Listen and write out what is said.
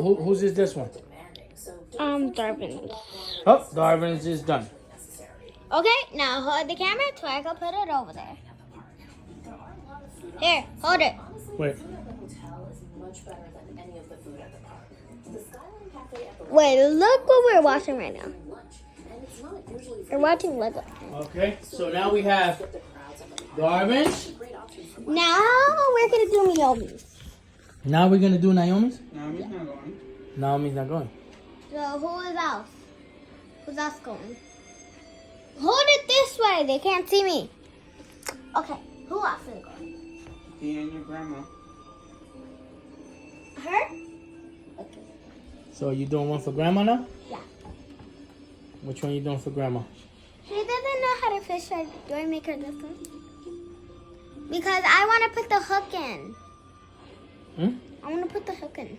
Whose is this one? Darvin's. Oh, Darvin's is done. Okay, now hold the camera so I can put it over there. Here, hold it. Wait. Wait, look what we're watching right now. We're watching Lego. Okay, so now we have Darvin's. Now we're gonna do Naomi's. Now we're gonna do Naomi's? Naomi's not going. Naomi's not going. So who is else? Who's else going? Hold it this way. They can't see me. Okay, who else is going? He and your grandma. Her? Okay. So you doing one for grandma now? Yeah. Which one you doing for grandma? She doesn't know how to fish. So do I make her this one? Because I want to put the hook in. Hmm? I want to put the hook in.